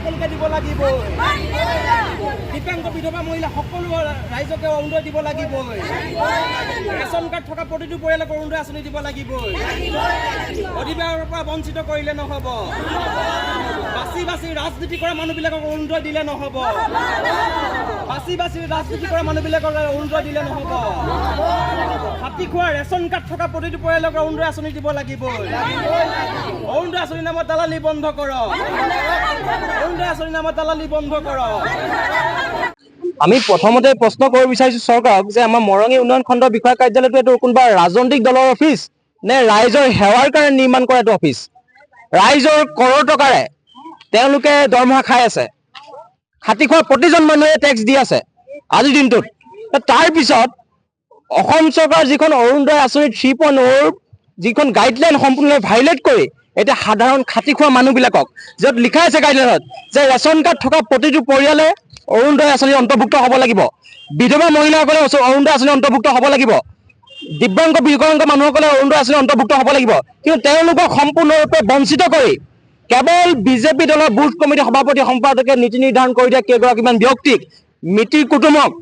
সকলোকে দিব লাগিব দিব্যাংগ বিধৱা মহিলা সকলো ৰাইজকে অৰুণোদয় দিব লাগিব ৰেচন কাৰ্ড থকা প্ৰতিটো পৰিয়ালক অৰুণোদয় আঁচনি দিব লাগিব অধিকাৰৰ পৰা বঞ্চিত কৰিলে নহ'ব বাছি বাছি ৰাজনীতি কৰা মানুহবিলাকক অৰুণোদয় দিলে নহ'ব বাছি বাছি ৰাজনীতি কৰা মানুহবিলাকক অৰুণোদয় দিলে নহ'ব হাতী খোৱা ৰেচন কাৰ্ড থকা প্ৰতিটো পৰিয়ালক অৰুণোদয় আঁচনি দিব লাগিব অৰুণোদয় আঁচনিৰ নামত দালালি বন্ধ কৰক অৰুণোদয় আঁচনিৰ নামত দালালি বন্ধ কৰক আমি প্ৰথমতে প্ৰশ্ন কৰিব বিচাৰিছো চৰকাৰক যে আমাৰ মৰঙী উন্নয়ন খণ্ড বিষয়া কাৰ্যালয়টো এইটো কোনোবা ৰাজনৈতিক দলৰ অফিচ নে ৰাইজৰ সেৱাৰ কাৰণে নিৰ্মাণ কৰা এইটো অফিচ ৰাইজৰ কৰৰ টকাৰে তেওঁলোকে দৰমহা খাই আছে হাতী খোৱা প্ৰতিজন মানুহে টেক্স দি আছে আজিৰ দিনটোত তাৰ পিছত অসম চৰকাৰ যিখন অৰুণোদয় আঁচনি 3.0 যিখন গাইডলাইন সম্পূৰ্ণ ভাইলেট কৰি এটা সাধাৰণ খাতি খোৱা মানুহবিলাকক য'ত লিখা আছে গাইডলাইনত যে ৰেচন কাৰ্ড থকা প্ৰতিটো পৰিয়ালে অৰুণোদয় আঁচনি অন্তৰ্ভুক্ত হ'ব লাগিব বিধৱা মহিলাসকলে অৰুণোদয় আঁচনি অন্তৰ্ভুক্ত হ'ব লাগিব দিব্যাংগ বিকলাংগ মানুহসকলে অৰুণোদয় আঁচনি অন্তৰ্ভুক্ত হ'ব লাগিব কিন্তু তেওঁলোকক সম্পূৰ্ণৰূপে বঞ্চিত কৰি কেৱল বিজেপি দলৰ বুথ কমিটি সভাপতি সম্পাদকে নীতি নিৰ্ধাৰণ কৰি দিয়া কেইগৰাকীমান ব্যক্তিক মিতিৰ কুটুমক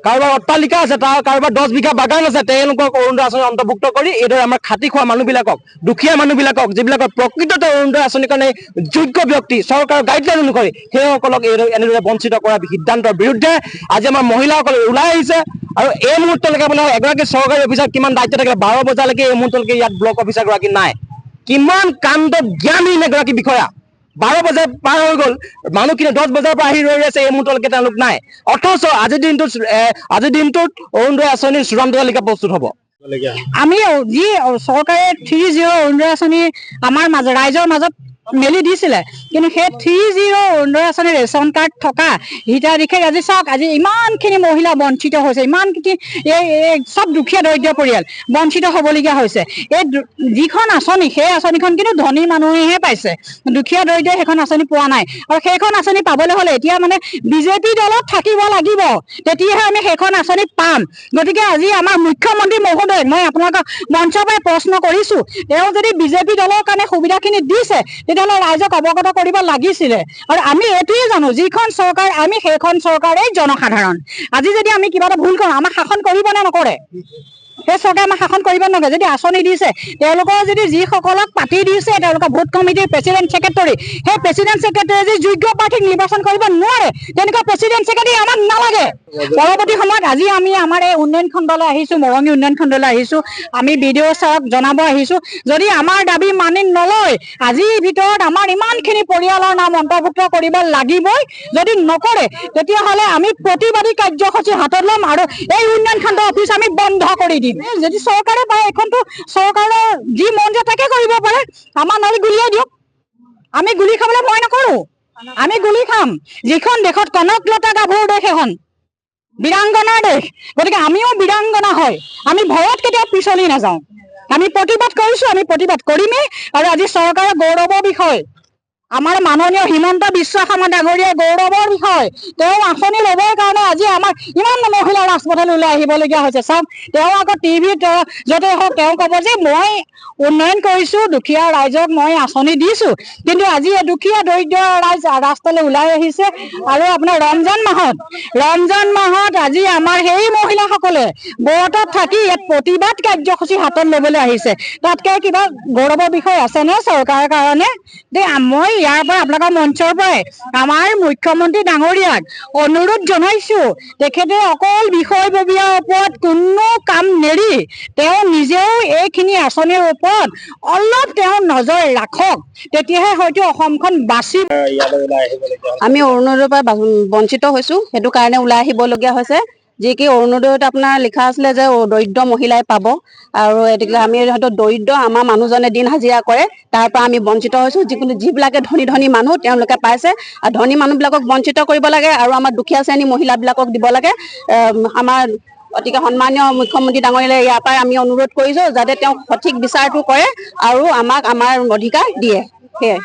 কাৰোবাৰ অট্টালিকা আছে তাৰ কাৰোবাৰ 10 বিঘা বাগান আছে তেওঁলোকক অৰুণোদয় আঁচনি অন্তৰ্ভুক্ত কৰি এইদৰে আমাৰ খাতি খোৱা মানুহবিলাকক দুখীয়া মানুহবিলাকক যিবিলাকৰ প্ৰকৃততে অৰুণোদয় আঁচনিৰ কাৰণে যোগ্য ব্যক্তি চৰকাৰৰ গাইডলাইন অনুসৰি সেইসকলক এনেদৰে বঞ্চিত কৰা সিদ্ধান্তৰ বিৰুদ্ধে আজি আমাৰ মহিলাসকলে ওলাই আহিছে আৰু এই মুহূৰ্তলৈকে আপোনাৰ এগৰাকী চৰকাৰী অফিচাৰ কিমান দায়িত্ব থাকিলে 12 বজালৈকে এই মুহূৰ্তলৈকে ইয়াত ব্লক অফিচাৰ গৰাকী নাই কিমান কাণ্ড জ্ঞানহীন এগৰাকী বিষয়া 12 বজা পাৰ হৈ গ'ল মানুহখিনি 10 বজাৰ পৰা আহি ৰৈ আছে এই মুহূৰ্তলৈকে তেওঁলোক নাই অথচ আজিৰ দিনটোত অৰুণোদয় আঁচনিৰ চূড়ান্ত তালিকা প্ৰস্তুত হ'ব আমি যি চৰকাৰে 3.0 অৰুণোদয় আঁচনি আমাৰ ৰাইজৰ মাজত মেলি দিছিলে কিন্তু সেই 3.0 অৰুণোদয় আঁচনি ৰেচন কাৰ্ড থকা হিতাধিকাৰী আজি চাওক আজি ইমানখিনি মহিলা বঞ্চিত হৈছে ইমানখিনি সব দুখীয়া দৰিদ্ৰ পৰিয়াল বঞ্চিত হ'বলগীয়া হৈছে এই যিখন আঁচনি সেই আঁচনিখন কিন্তু ধনী মানুহেহে পাইছে দুখীয়া দৰিদ্ৰই সেইখন আঁচনি পোৱা নাই আৰু সেইখন আঁচনি পাবলৈ হ'লে এতিয়া মানে বিজেপি দলত থাকিব লাগিব তেতিয়াহে আমি সেইখন আঁচনি পাম গতিকে আজি আমাৰ মুখ্যমন্ত্ৰী মহোদয় মই আপোনালোকক মঞ্চৰ পৰা প্ৰশ্ন কৰিছোঁ তেওঁ যদি বিজেপি দলৰ কাৰণে সুবিধাখিনি দিছে তেতিয়াহ'লে ৰাইজক অৱগত কৰিব লাগিছিলে আৰু আমি এইটোৱে জানো যিখন চৰকাৰ আমি সেইখন চৰকাৰেই জনসাধাৰণ আজি যদি আমি কিবা এটা ভুল কৰোঁ আমাক শাসন কৰিব নে নকৰে সেই চৰকাৰে আমাক শাসন কৰিব নকৰে যদি আঁচনি দিছে তেওঁলোকৰ যদি যিসকলক পাতি দিছে তেওঁলোকৰ ভোট কমিটিৰ প্ৰেচিডেণ্ট ছেক্ৰেটাৰী সেই প্ৰেচিডেণ্ট ছেক্ৰেটাৰী যদি যোগ্য প্ৰাৰ্থীক নিৰ্বাচন কৰিব নোৱাৰে তেনেকুৱা প্ৰেচিডেণ্ট ছেক্ৰেটাৰী আমাক নালাগে পৰৱৰ্তী সময়ত আজি আমি আমাৰ এই উন্নয়ন খণ্ডলৈ আহিছোঁ মৰঙী উন্নয়ন খণ্ডলৈ আহিছোঁ আমি বিডিঅ' ছাৰক জনাব আহিছোঁ যদি আমাৰ দাবী মানি নলয় আজিৰ ভিতৰত আমাৰ ইমানখিনি পৰিয়ালৰ নাম অন্তৰ্ভুক্ত কৰিব লাগিবই যদি নকৰে তেতিয়াহ'লে আমি প্ৰতিবাদী কাৰ্যসূচী হাতত ল'ম আৰু এই উন্নয়ন খণ্ড অফিচ আমি বন্ধ কৰি দিম যদি চৰকাৰে পায় এখনতো চৰকাৰৰ যি মন যায় তাকে কৰিব পাৰে আমাৰ নাৰী গুলিয়াই দিয়ক আমি গুলি খাবলৈ ভয় নকৰোঁ আমি গুলি খাম যিখন দেশত কনকলতা গাভৰু দেশ এখন বীৰাংগনাৰ দেশ গতিকে আমিও বীৰাংগনা হয় আমি ভয়ত কেতিয়াও পিছলি নাযাওঁ আমি প্ৰতিবাদ কৰিছোঁ আমি প্ৰতিবাদ কৰিমেই আৰু আজি চৰকাৰৰ গৌৰৱৰ বিষয় আমাৰ মাননীয় হিমন্ত বিশ্ব শৰ্মা ডাঙৰীয়াৰ গৌৰৱৰ বিষয় তেওঁ আঁচনি ল'বৰ কাৰণে আজি আমাৰ ইমান মহিলা ৰাজপথলৈ ওলাই আহিবলগীয়া হৈছে চাওক তেওঁ আকৌ টিভিত য'তে হওক তেওঁ ক'ব যে মই উন্নয়ন কৰিছোঁ দুখীয়া ৰাইজক মই আঁচনি দিছোঁ কিন্তু আজি দুখীয়া দৰিদ্ৰ ৰাইজ ৰাস্তালৈ ওলাই আহিছে আৰু আপোনাৰ ৰমজান মাহত আজি আমাৰ সেই মহিলাসকলে ব্ৰতত থাকি ইয়াত প্ৰতিবাদ কাৰ্যসূচী হাতত ল'বলৈ আহিছে তাতকৈ কিবা গৌৰৱৰ বিষয় আছেনে চৰকাৰৰ কাৰণে দেই মই ইয়াৰ পৰা আপোনালোকৰ মঞ্চৰ পৰাই আমাৰ মুখ্যমন্ত্ৰী ডাঙৰীয়াক অনুৰোধ জনাইছোঁ তেখেতে অকল বিষয়ববীয়াৰ ওপৰত কোনো কাম নেৰি তেওঁ নিজেও এইখিনি আঁচনিৰ ওপৰত অলপ তেওঁ নজৰ ৰাখক তেতিয়াহে হয়তো অসমখন বাচিব আমি অৰুণোদয়ৰ পৰা বঞ্চিত হৈছোঁ সেইটো কাৰণে ওলাই আহিবলগীয়া হৈছে যি কি অৰুণোদয়ত আপোনাৰ লিখা আছিলে যে দৰিদ্ৰ মহিলাই পাব আৰু এতিয়ালৈ আমি হয়তো দৰিদ্ৰ আমাৰ মানুহজনে দিন হাজিৰা কৰে তাৰ পৰা আমি বঞ্চিত হৈছোঁ যিবিলাকে ধনী মানুহ তেওঁলোকে পাইছে আৰু ধনী মানুহবিলাকক বঞ্চিত কৰিব লাগে আৰু আমাৰ দুখীয়া শ্ৰেণী মহিলাবিলাকক দিব লাগে আমাৰ অতিকে সন্মানীয় মুখ্যমন্ত্ৰী ডাঙৰীয়ালৈ ইয়াৰ পৰাই আমি অনুৰোধ কৰিছোঁ যাতে তেওঁ সঠিক বিচাৰটো কৰে আৰু আমাক আমাৰ অধিকাৰ দিয়ে সেয়াই